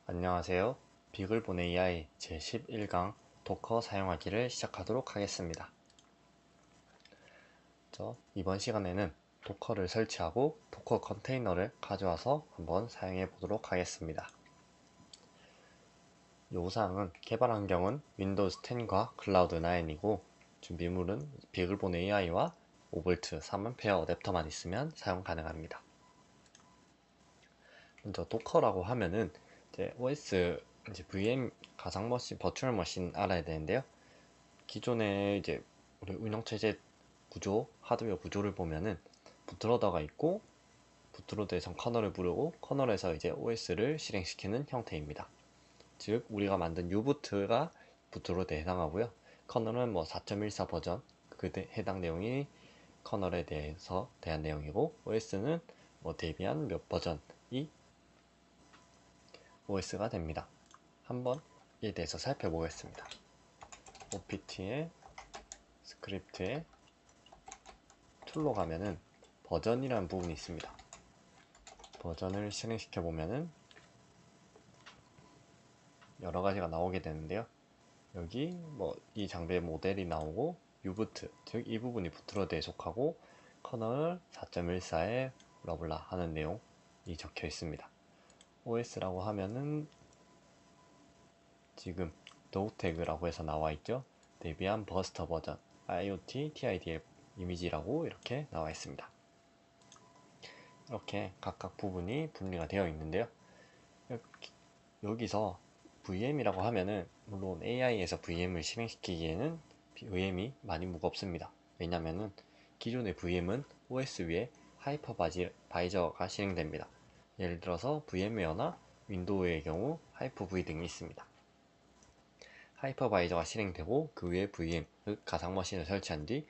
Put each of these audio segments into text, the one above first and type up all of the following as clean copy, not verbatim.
안녕하세요. 비글본 AI 제11강 도커 사용하기를 시작하도록 하겠습니다. 이번 시간에는 도커를 설치하고 도커 컨테이너를 가져와서 한번 사용해 보도록 하겠습니다. 요구사항은 개발 환경은 윈도우즈 10과 클라우드 9이고 준비물은 비글본 AI와 5V 3A 어댑터만 있으면 사용 가능합니다. 먼저 도커라고 하면은 OS VM 가상 머신, 버추얼 머신 알아야 되는데요. 기존에 우리 운영체제 구조, 하드웨어 구조를 보면은 부트로더가 있고 부트로더에선 커널을 부르고 커널에서 OS를 실행시키는 형태입니다. 즉 우리가 만든 U부트가 부트로더에 해당하고요. 커널은 4.14 버전 해당 내용이 커널에 대해서 대한 내용이고 OS는 대비한 몇 버전이 OS가 됩니다. 한번 이에 대해서 살펴보겠습니다. OPT의 스크립트에 툴로 가면은 버전이라는 부분이 있습니다. 버전을 실행시켜 보면은 여러 가지가 나오게 되는데요. 여기 이 장비의 모델이 나오고 U부트, 즉 이 부분이 부트로드에 속하고 커널 4.14에 블라블라 하는 내용이 적혀 있습니다. OS라고 하면은 지금 노태그라고 해서 나와 있죠. 데비안 버스터 버전, IoT, TIDF 이미지라고 이렇게 나와 있습니다. 이렇게 각각 부분이 분리가 되어 있는데요. 여기서 VM이라고 하면은 물론 AI에서 VM을 실행시키기에는 VM이 많이 무겁습니다. 왜냐면은 기존의 VM은 OS 위에 하이퍼바이저가 실행됩니다. 예를 들어서 VM웨어나 윈도우의 경우 하이퍼V 등이 있습니다. 하이퍼바이저가 실행되고 그 위에 VM, 즉 가상머신을 설치한 뒤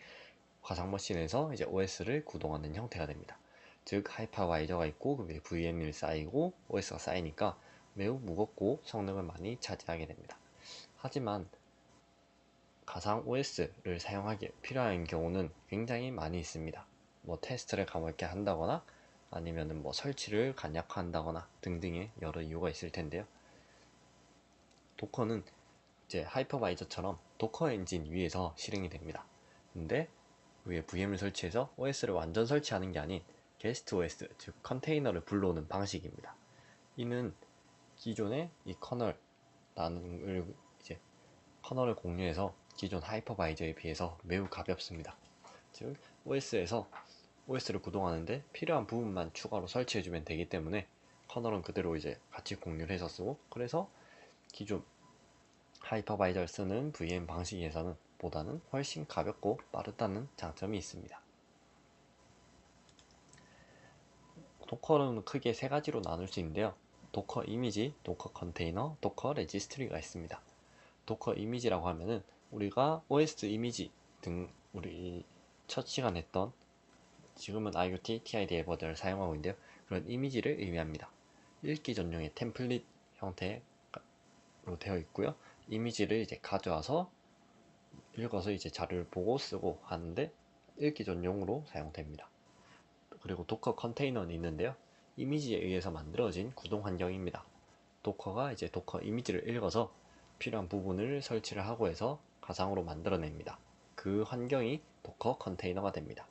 가상머신에서 OS를 구동하는 형태가 됩니다. 즉 하이퍼바이저가 있고 그 위에 VM이 쌓이고 OS가 쌓이니까 매우 무겁고 성능을 많이 차지하게 됩니다. 하지만 가상 OS를 사용하기에 필요한 경우는 굉장히 많이 있습니다. 테스트를 가볍게 한다거나 아니면은 설치를 간략화한다거나 등등의 여러 이유가 있을 텐데요. 도커는 하이퍼바이저처럼 도커 엔진 위에서 실행이 됩니다. 근데 위에 VM을 설치해서 OS를 완전 설치하는 게 아닌 게스트 OS, 즉 컨테이너를 불러오는 방식입니다. 이는 기존의 이 커널을 공유해서 기존 하이퍼바이저에 비해서 매우 가볍습니다. 즉 OS에서 OS를 구동하는데 필요한 부분만 추가로 설치해주면 되기 때문에 커널은 그대로 같이 공유를 해서 쓰고, 그래서 기존 하이퍼바이저를 쓰는 VM 방식에서는 보다는 훨씬 가볍고 빠르다는 장점이 있습니다. 도커는 크게 세 가지로 나눌 수 있는데요. 도커 이미지, 도커 컨테이너, 도커 레지스트리가 있습니다. 도커 이미지라고 하면은 우리가 OS 이미지 등 우리 첫 시간 했던, 지금은 IoT, TID 에버드를 사용하고 있는데요. 그런 이미지를 의미합니다. 읽기 전용의 템플릿 형태로 되어 있고요. 이미지를 가져와서 읽어서 자료를 보고 쓰고 하는데 읽기 전용으로 사용됩니다. 그리고 도커 컨테이너는 있는데요. 이미지에 의해서 만들어진 구동 환경입니다. 도커가 도커 이미지를 읽어서 필요한 부분을 설치를 하고 해서 가상으로 만들어냅니다. 그 환경이 도커 컨테이너가 됩니다.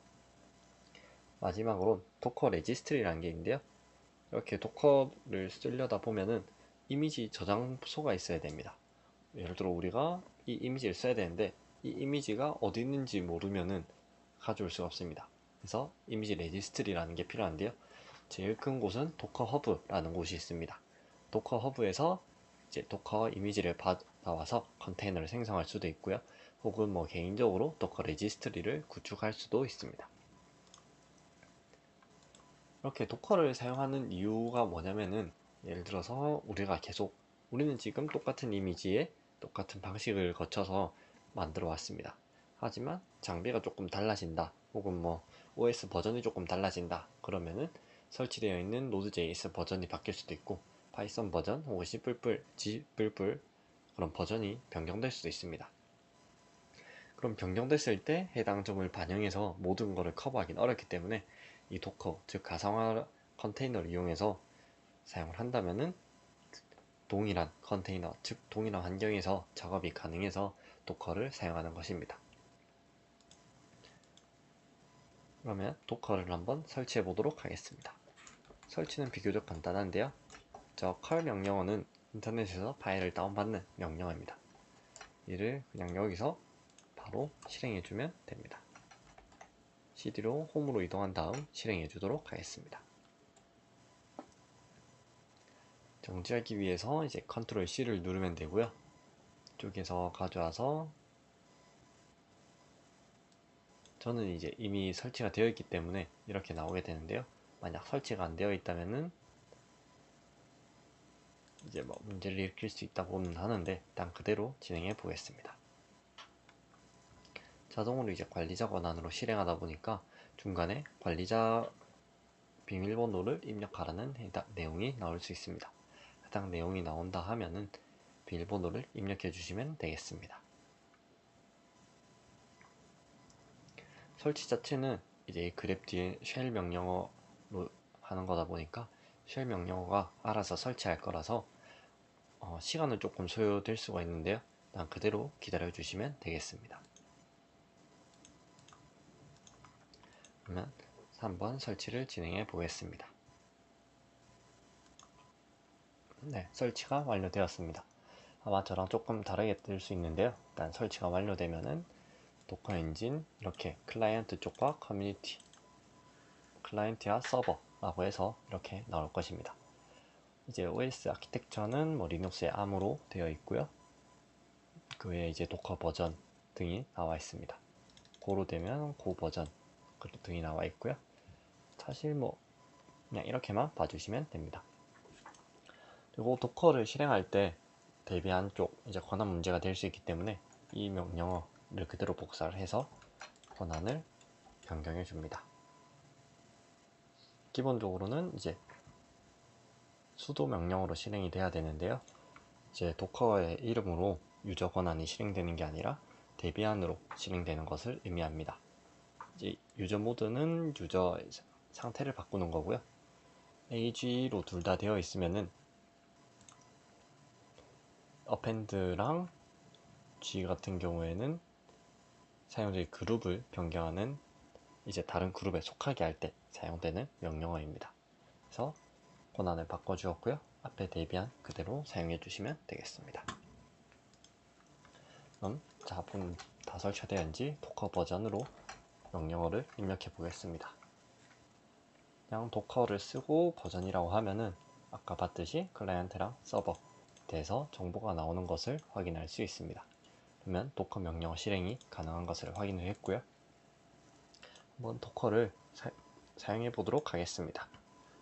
마지막으로 도커 레지스트리라는 게 있는데요. 이렇게 도커를 쓰려다 보면은 이미지 저장소가 있어야 됩니다. 예를 들어 우리가 이 이미지를 써야 되는데 이 이미지가 어디 있는지 모르면은 가져올 수가 없습니다. 그래서 이미지 레지스트리라는 게 필요한데요. 제일 큰 곳은 도커 허브라는 곳이 있습니다. 도커 허브에서 도커 이미지를 받아와서 컨테이너를 생성할 수도 있고요. 혹은 개인적으로 도커 레지스트리를 구축할 수도 있습니다. 이렇게 도커를 사용하는 이유가 뭐냐면은, 예를 들어서 우리는 지금 똑같은 이미지에 똑같은 방식을 거쳐서 만들어 왔습니다. 하지만 장비가 조금 달라진다, 혹은 OS 버전이 조금 달라진다 그러면은 설치되어 있는 Node.js 버전이 바뀔 수도 있고 파이썬 버전 혹은 C++, G++ 그런 버전이 변경될 수도 있습니다. 그럼 변경됐을 때 해당 점을 반영해서 모든 것을 커버하기는 어렵기 때문에 이 도커, 즉 가상화 컨테이너를 이용해서 사용을 한다면은 동일한 컨테이너, 즉 동일한 환경에서 작업이 가능해서 도커를 사용하는 것입니다. 그러면 도커를 한번 설치해 보도록 하겠습니다. 설치는 비교적 간단한데요. 저 curl 명령어는 인터넷에서 파일을 다운받는 명령어입니다. 이를 그냥 여기서 바로 실행해 주면 됩니다. cd로 홈으로 이동한 다음 실행해 주도록 하겠습니다. 정지하기 위해서 이제 컨트롤 C를 누르면 되고요. 이쪽에서 가져와서 저는 이제 이미 설치가 되어 있기 때문에 이렇게 나오게 되는데요. 만약 설치가 안 되어 있다면은 이제 뭐 문제를 일으킬 수 있다고는 하는데 일단 그대로 진행해 보겠습니다. 자동으로 이제 관리자 권한으로 실행하다 보니까 중간에 관리자 비밀번호를 입력하라는 내용이 나올 수 있습니다. 해당 내용이 나온다 하면은 비밀번호를 입력해 주시면 되겠습니다. 설치 자체는 이제 그랩 뒤에 쉘 명령어로 하는 거다 보니까 쉘 명령어가 알아서 설치할 거라서 시간은 조금 소요될 수가 있는데요. 일단 그대로 기다려 주시면 되겠습니다. 그러면 한번 설치를 진행해 보겠습니다. 네, 설치가 완료되었습니다. 아마 저랑 조금 다르게 뜰 수 있는데요. 일단 설치가 완료되면은 도커 엔진 이렇게 클라이언트 쪽과 커뮤니티, 클라이언트와 서버라고 해서 이렇게 나올 것입니다. 이제 OS 아키텍처는 뭐 리눅스의 ARM으로 되어 있고요. 그 외에 이제 도커 버전 등이 나와 있습니다. 고로 되면 고 버전 등이 나와 있고요. 사실 뭐 그냥 이렇게만 봐주시면 됩니다. 그리고 도커를 실행할 때 대비한 쪽 이제 권한 문제가 될 수 있기 때문에 이 명령어를 그대로 복사를 해서 권한을 변경해 줍니다. 기본적으로는 이제 수도 명령어로 실행이 돼야 되는데요. 이제 도커의 이름으로 유저 권한이 실행되는 게 아니라 데비안으로 실행되는 것을 의미합니다. 이제 유저 모드는 유저 상태를 바꾸는 거고요. AG로 둘 다 되어 있으면은 append랑 G 같은 경우에는 사용자의 그룹을 변경하는 이제 다른 그룹에 속하게 할 때 사용되는 명령어입니다. 그래서 권한을 바꿔주었고요. 앞에 대비한 그대로 사용해 주시면 되겠습니다. 그럼 자본 다 설치되었는지 도커 버전으로 명령어를 입력해 보겠습니다. 그냥 도커를 쓰고 버전이라고 하면은 아까 봤듯이 클라이언트랑 서버 대해서 정보가 나오는 것을 확인할 수 있습니다. 그러면 도커 명령어 실행이 가능한 것을 확인을 했고요. 한번 도커를 사용해 보도록 하겠습니다.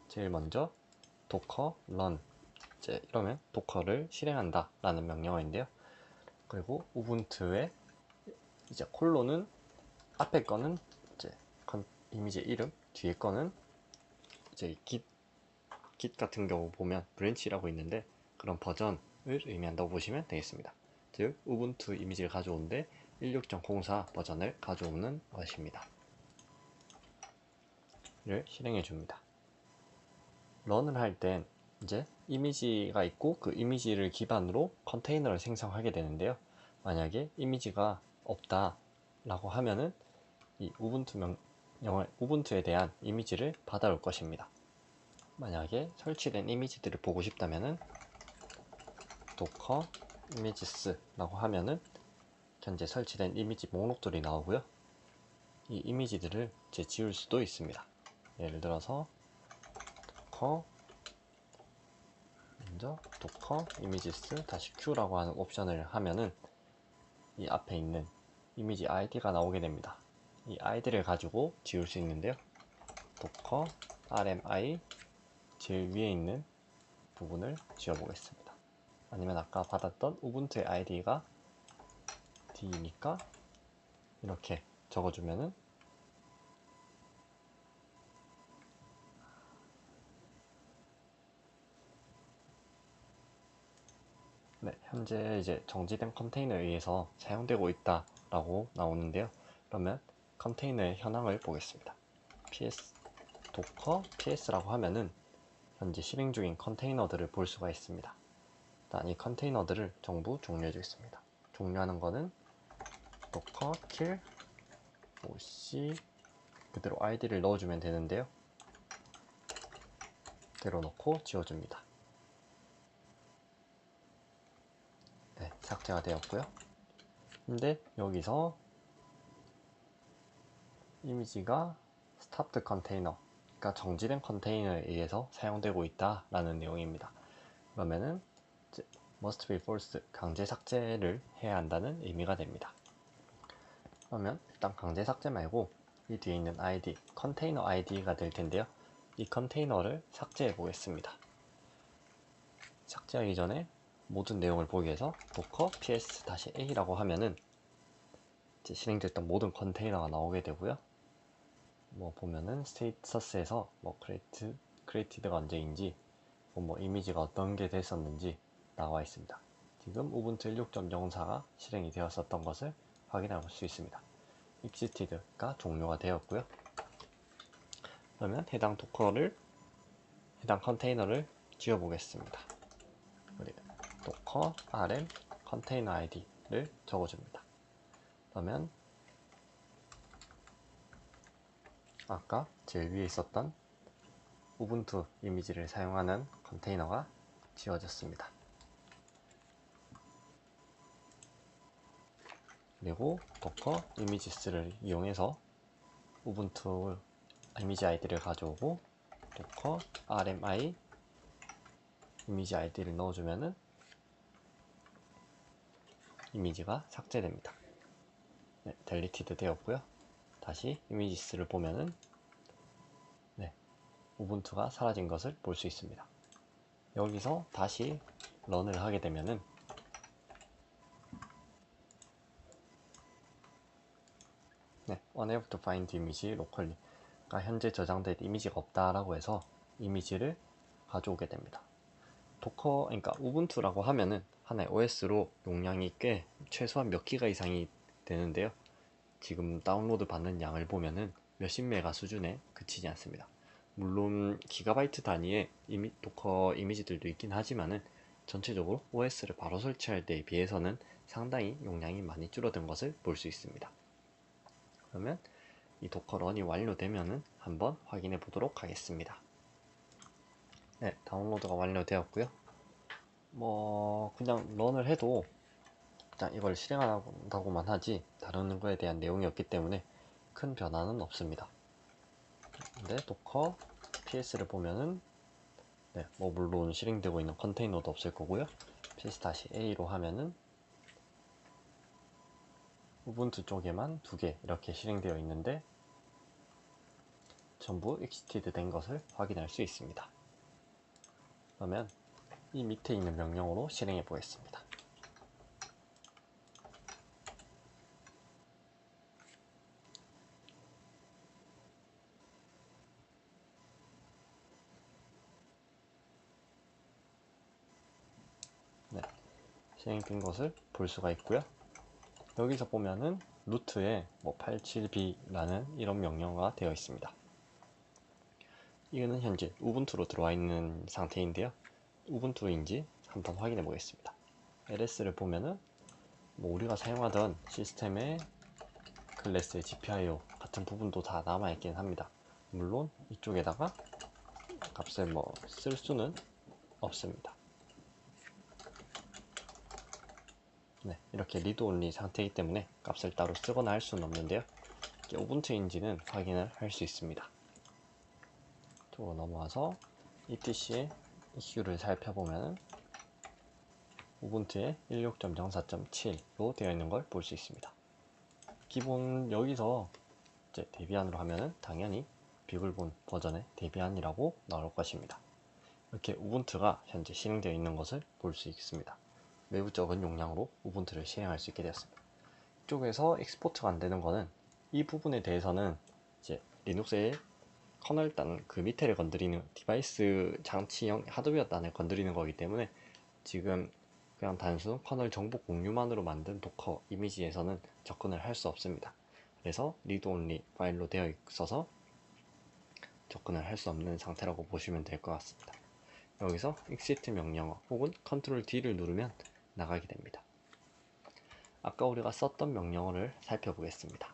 제일 먼저 도커 run 이러면 도커를 실행한다 라는 명령어인데요. 그리고 우분투에 이제 콜론은 앞에 거는 이제 이미지 이름, 뒤에 거는 이제 git 같은 경우 보면 브랜치라고 있는데 그런 버전을 의미한다고 보시면 되겠습니다. 즉 우분투 이미지를 가져오는데 16.04 버전을 가져오는 것입니다. 를 실행해 줍니다. 런을 할 땐 이제 이미지가 있고 그 이미지를 기반으로 컨테이너를 생성하게 되는데요. 만약에 이미지가 없다 라고 하면은 이 우분투에 대한 이미지를 받아올 것입니다. 만약에 설치된 이미지들을 보고 싶다면은 docker images 라고 하면은 현재 설치된 이미지 목록들이 나오고요. 이 이미지들을 이제 지울 수도 있습니다. 예를 들어서 docker 먼저 docker images -q라고 하는 옵션을 하면은 이 앞에 있는 이미지 id가 나오게 됩니다. 이 id를 가지고 지울 수 있는데요. docker rmi 제일 위에 있는 부분을 지워보겠습니다. 아니면 아까 받았던 우분투의 id가 d니까 이렇게 적어주면은 네, 현재 이제 정지된 컨테이너에 의해서 사용되고 있다라고 나오는데요. 그러면 컨테이너의 현황을 보겠습니다. ps docker ps라고 하면은 현재 실행 중인 컨테이너들을 볼 수가 있습니다. 일단 이 컨테이너들을 전부 종료해 주겠습니다. 종료하는 거는 docker kill oc 그대로 id를 넣어주면 되는데요. 그대로 넣고 지워줍니다. 네, 삭제가 되었고요. 근데 여기서 이미지가 stopped 컨테이너, 그러니까 정지된 컨테이너에 의해서 사용되고 있다라는 내용입니다. 그러면은 must be false, 강제 삭제를 해야 한다는 의미가 됩니다. 그러면 일단 강제 삭제 말고 이 뒤에 있는 id, 컨테이너 id가 될 텐데요. 이 컨테이너를 삭제해 보겠습니다. 삭제하기 전에 모든 내용을 보기 위해서 docker ps-a라고 하면은 이제 실행됐던 모든 컨테이너가 나오게 되고요. 뭐 보면은 스테이터스에서 뭐 created가 언제인지, 뭐 이미지가 어떤 게 됐었는지 나와 있습니다. 지금 우분투 16.04가 실행이 되었었던 것을 확인할 수 있습니다. exited가 종료가 되었고요. 그러면 해당 컨테이너를 지워 보겠습니다. docker rm 컨테이너 id를 적어줍니다. 그러면 아까 제일 위에 있었던 우분투 이미지를 사용하는 컨테이너가 지워졌습니다. 그리고 docker images를 이용해서 우분투 이미지 아이디를 가져오고 docker rmi 이미지 아이디를 넣어주면은 이미지가 삭제됩니다. 네, deleted 되었고요. 다시 images를 보면은 우분투가 사라진 것을 볼 수 있습니다. 여기서 다시 런을 하게 되면은 unable to find image locally, 그러니까 현재 저장된 이미지가 없다라고 해서 이미지를 가져오게 됩니다. 도커, 그러니까 우분투라고 하면은 하나의 OS로 용량이 꽤 최소한 몇 기가 이상이 되는데요. 지금 다운로드 받는 양을 보면은 몇십 메가 수준에 그치지 않습니다. 물론 기가바이트 단위의 도커 이미지들도 있긴 하지만은 전체적으로 OS를 바로 설치할 때에 비해서는 상당히 용량이 많이 줄어든 것을 볼 수 있습니다. 그러면 이 도커 런이 완료되면은 한번 확인해 보도록 하겠습니다. 네, 다운로드가 완료되었고요. 뭐 그냥 런을 해도 그냥 이걸 실행한다고만 하지 다른 거에 대한 내용이 없기 때문에 큰 변화는 없습니다. 근데 도커 ps를 보면은 뭐 물론 실행되고 있는 컨테이너도 없을 거고요. ps-a로 하면은 우분투 쪽에만 2개 이렇게 실행되어 있는데 전부 exitted 된 것을 확인할 수 있습니다. 그러면 이 밑에 있는 명령으로 실행해 보겠습니다. 실행된 것을 볼 수가 있고요. 여기서 보면은 루트에 뭐 87b라는 이런 명령어가 되어 있습니다. 이거는 현재 우분투로 들어와 있는 상태인데요. 우분투인지 한번 확인해 보겠습니다. ls를 보면은 뭐 우리가 사용하던 시스템의 클래스의 GPIO 같은 부분도 다 남아 있긴 합니다. 물론 이쪽에다가 값을 뭐 쓸 수는 없습니다. 이렇게 리드 온리 상태이기 때문에 값을 따로 쓰거나 할 수는 없는데요. 우분투인지는 확인을 할 수 있습니다. 이쪽으로 넘어와서 etc의 이슈를 살펴보면 우분투에 16.04.7로 되어 있는 걸 볼 수 있습니다. 기본 여기서 이제 데비안으로 하면은 당연히 비글본 버전의 데비안이라고 나올 것입니다. 이렇게 우분투가 현재 실행되어 있는 것을 볼 수 있습니다. 매우 적은 용량으로 우분투를 실행할 수 있게 되었습니다. 이쪽에서 익스포트가 안 되는 거는 이 부분에 대해서는 이제 리눅스의 커널 단 그 밑에를 건드리는 디바이스 장치형 하드웨어 단을 건드리는 거기 때문에 지금 그냥 단순 커널 정보 공유만으로 만든 도커 이미지에서는 접근을 할 수 없습니다. 그래서 리드 온리 파일로 되어 있어서 접근을 할 수 없는 상태라고 보시면 될 것 같습니다. 여기서 exit 명령어 혹은 Ctrl D를 누르면 나가게 됩니다. 아까 우리가 썼던 명령어를 살펴보겠습니다.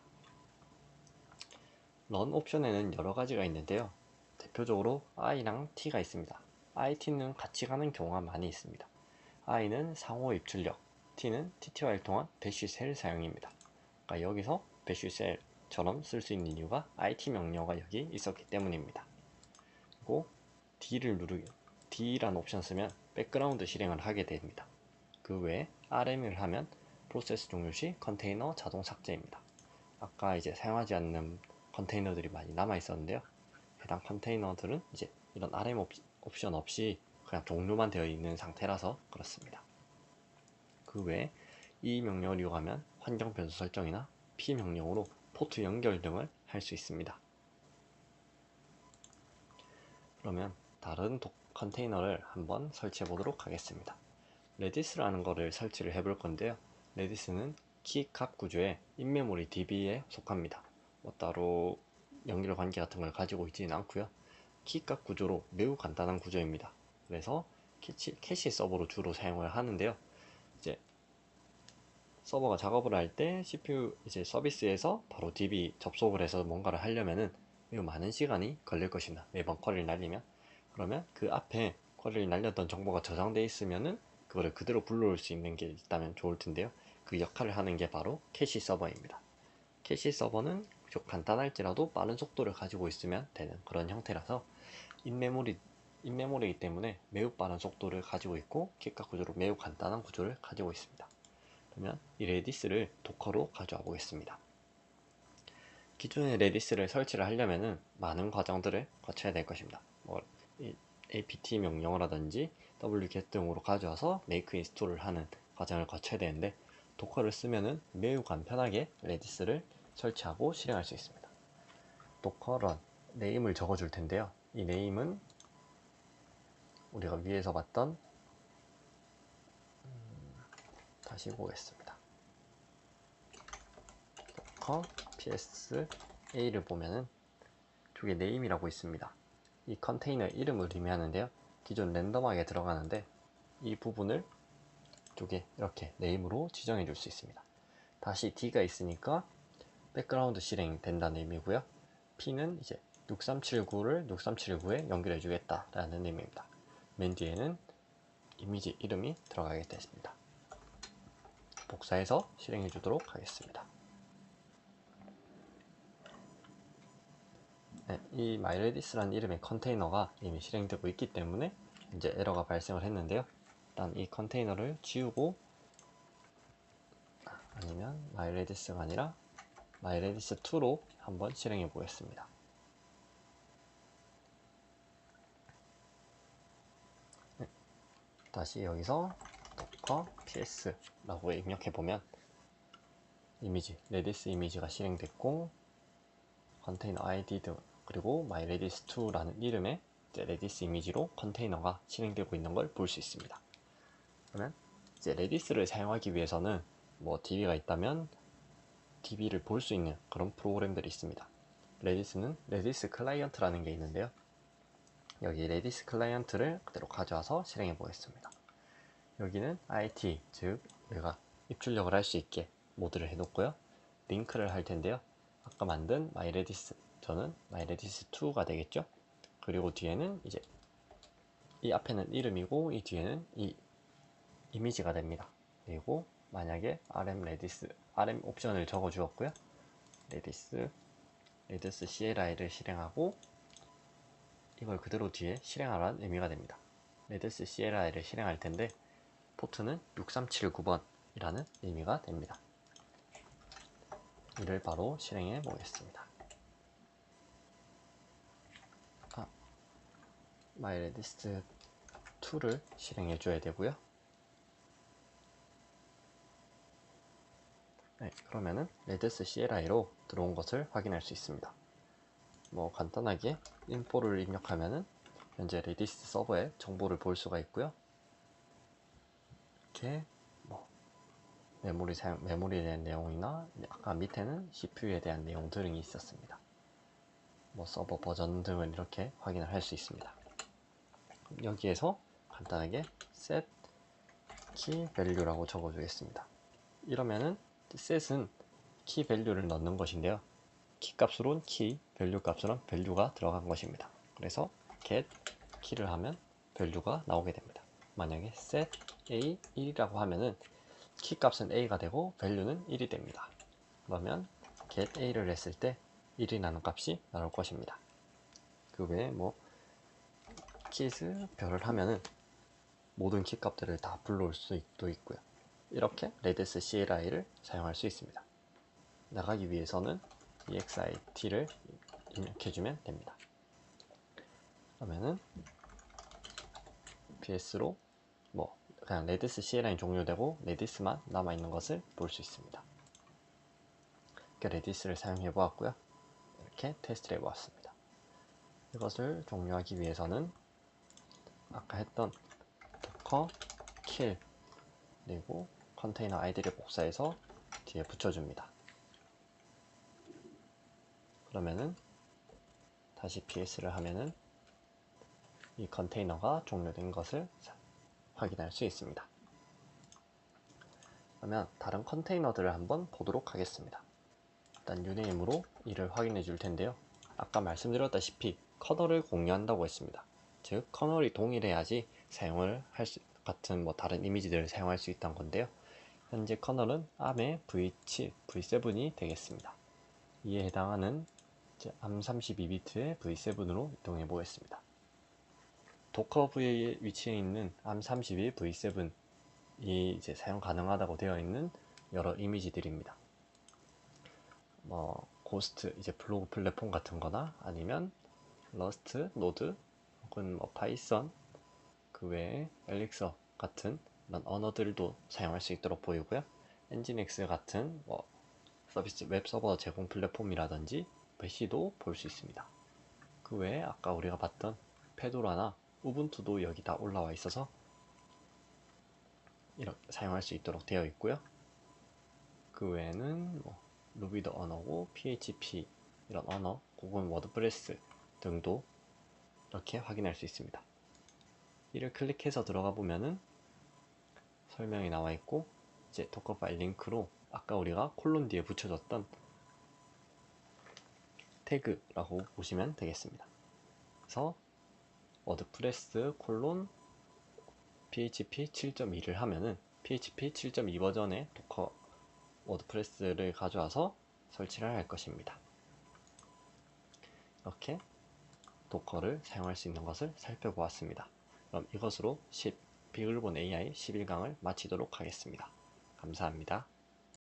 run 옵션에는 여러 가지가 있는데요. 대표적으로 i랑 t가 있습니다. i, t는 같이 가는 경우가 많이 있습니다. i는 상호 입출력, t는 tty를 통한 배쉬 셀 사용입니다. 그러니까 여기서 배쉬 셀처럼 쓸 수 있는 이유가 it 명령어가 여기 있었기 때문입니다. 그리고 D라는 옵션 쓰면 백그라운드 실행을 하게 됩니다. 그 외에 RM을 하면 프로세스 종료 시 컨테이너 자동 삭제입니다. 아까 이제 사용하지 않는 컨테이너들이 많이 남아 있었는데요. 해당 컨테이너들은 이제 이런 RM 옵션 없이 그냥 종료만 되어 있는 상태라서 그렇습니다. 그 외에 이 명령을 이용하면 환경 변수 설정이나 P 명령으로 포트 연결 등을 할 수 있습니다. 그러면 다른 컨테이너를 한번 설치해 보도록 하겠습니다. 레디스라는 거를 설치를 해 볼 건데요. 레디스는 키값 구조의 인메모리 DB에 속합니다. 뭐 따로 연결관계 같은 걸 가지고 있지는 않고요. 키값 구조로 매우 간단한 구조입니다. 그래서 캐시 서버로 주로 사용을 하는데요. 이제 서버가 작업을 할 때 CPU 이제 서비스에서 바로 DB 접속을 해서 뭔가를 하려면은 매우 많은 시간이 걸릴 것입니다. 매번 쿼리를 날리면. 그러면 그 앞에 쿼리를 날렸던 정보가 저장되어 있으면은 그거를 그대로 불러올 수 있는 게 있다면 좋을 텐데요. 그 역할을 하는 게 바로 캐시 서버입니다. 캐시 서버는 비록 간단할지라도 빠른 속도를 가지고 있으면 되는 그런 형태라서 인메모리이기 때문에 매우 빠른 속도를 가지고 있고 키값 구조로 매우 간단한 구조를 가지고 있습니다. 그러면 이 레디스를 도커로 가져와 보겠습니다. 기존의 레디스를 설치를 하려면 많은 과정들을 거쳐야 될 것입니다. apt 명령어라든지 wget 등으로 가져와서 make install을 하는 과정을 거쳐야 되는데 도커를 쓰면 매우 간편하게 레디스를 설치하고 실행할 수 있습니다. docker run 네임을 적어 줄 텐데요. 이 네임은 우리가 위에서 봤던 다시 보겠습니다. docker ps a를 보면은 쪽에 네임이라고 있습니다. 이 컨테이너 이름을 의미하는데요. 기존 랜덤하게 들어가는데 이 부분을 쪽에 이렇게 네임으로 지정해 줄 수 있습니다. 다시 D가 있으니까 백그라운드 실행된다는 의미고요. P는 이제 6379를 6379에 연결해 주겠다 라는 의미입니다. 맨 뒤에는 이미지 이름이 들어가게 됐습니다. 복사해서 실행해 주도록 하겠습니다. 네, 이 myredis라는 이름의 컨테이너가 이미 실행되고 있기 때문에 이제 에러가 발생을 했는데요. 일단 이 컨테이너를 지우고 아니면 myredis가 아니라 myredis2로 한번 실행해 보겠습니다. 네, 다시 여기서 docker ps라고 입력해 보면 이미지 redis 이미지가 실행됐고 컨테이너 id 등 그리고 myredis2라는 이름의 redis 이미지로 컨테이너가 실행되고 있는 걸 볼 수 있습니다. 그러면 이제 레디스를 사용하기 위해서는 뭐 DB가 있다면 DB를 볼 수 있는 그런 프로그램들이 있습니다. 레디스는 레디스 클라이언트라는 게 있는데요. 여기 레디스 클라이언트를 그대로 가져와서 실행해 보겠습니다. 여기는 IT, 즉 우리가 입출력을 할 수 있게 모드를 해놓고요. 링크를 할 텐데요. 아까 만든 myredis, 저는 myredis2가 되겠죠. 그리고 뒤에는 이제 이 앞에는 이름이고 이 뒤에는 이 이미지가 됩니다. 그리고 만약에 RM 옵션을 적어 주었고요. redis CLI를 실행하고 이걸 그대로 뒤에 실행하라는 의미가 됩니다. redis CLI를 실행할 텐데 포트는 6379번이라는 의미가 됩니다. 이를 바로 실행해 보겠습니다. myredis2를 실행해 줘야 되고요. 네, 그러면은 redis CLI로 들어온 것을 확인할 수 있습니다. 뭐 간단하게 info를 입력하면은 현재 redis 서버의 정보를 볼 수가 있고요. 이렇게 뭐 메모리에 대한 내용이나 아까 밑에는 CPU에 대한 내용 등이 있었습니다. 뭐 서버 버전 등을 이렇게 확인을 할 수 있습니다. 여기에서 간단하게 set key value라고 적어주겠습니다. 이러면은 set은 key value를 넣는 것인데요. 키 값으로는 key, value 값으로는 value가 들어간 것입니다. 그래서 get key를 하면 value가 나오게 됩니다. 만약에 set a 1이라고 하면은 키 값은 a가 되고 value는 1이 됩니다. 그러면 get a를 했을 때 1이 나는 값이 나올 것입니다. 그 외에 뭐 keys 별을 하면은 모든 키 값들을 다 불러올 수도 있고요. 이렇게 redis CLI를 사용할 수 있습니다. 나가기 위해서는 exit를 입력해주면 됩니다. 그러면은 ps로 뭐 그냥 redis CLI 종료되고 redis만 남아있는 것을 볼 수 있습니다. 이렇게 redis를 사용해 보았고요. 이렇게 테스트를 해 보았습니다. 이것을 종료하기 위해서는 아까 했던 docker kill 그리고 컨테이너 아이디를 복사해서 뒤에 붙여줍니다. 그러면은 다시 ps를 하면은 이 컨테이너가 종료된 것을 확인할 수 있습니다. 그러면 다른 컨테이너들을 한번 보도록 하겠습니다. 일단 uname으로 이를 확인해 줄 텐데요. 아까 말씀드렸다시피 커널을 공유한다고 했습니다. 즉 커널이 동일해야지 사용을 할 수 같은 뭐 다른 이미지들을 사용할 수 있다는 건데요. 현재 커널은 ARM의 V7, V7이 되겠습니다. 이에 해당하는 ARM32비트의 V7으로 이동해 보겠습니다. 도커V에 위치해 있는 ARM32 V7이 이제 사용 가능하다고 되어 있는 여러 이미지들입니다. 뭐 고스트 이제 블로그 플랫폼 같은 거나 아니면 러스트, 노드 혹은 뭐 파이썬 그 외에 엘릭서 같은 이런 언어들도 사용할 수 있도록 보이고요. 엔진엑스 같은 뭐 서비스 웹 서버 제공 플랫폼이라든지 배시도 볼 수 있습니다. 그 외에 아까 우리가 봤던 페도라나 우분투도 여기 다 올라와 있어서 이렇게 사용할 수 있도록 되어 있고요. 그 외에는 뭐 루비도 언어고 PHP 이런 언어 혹은 워드프레스 등도 이렇게 확인할 수 있습니다. 이를 클릭해서 들어가 보면은 설명이 나와 있고 이제 도커 파일 링크로 아까 우리가 콜론 뒤에 붙여줬던 태그라고 보시면 되겠습니다. 그래서 워드프레스 콜론 PHP 7.2를 하면은 PHP 7.2 버전의 도커 워드프레스를 가져와서 설치를 할 것입니다. 이렇게 도커를 사용할 수 있는 것을 살펴보았습니다. 그럼 이것으로 비글본 AI 11강을 마치도록 하겠습니다. 감사합니다.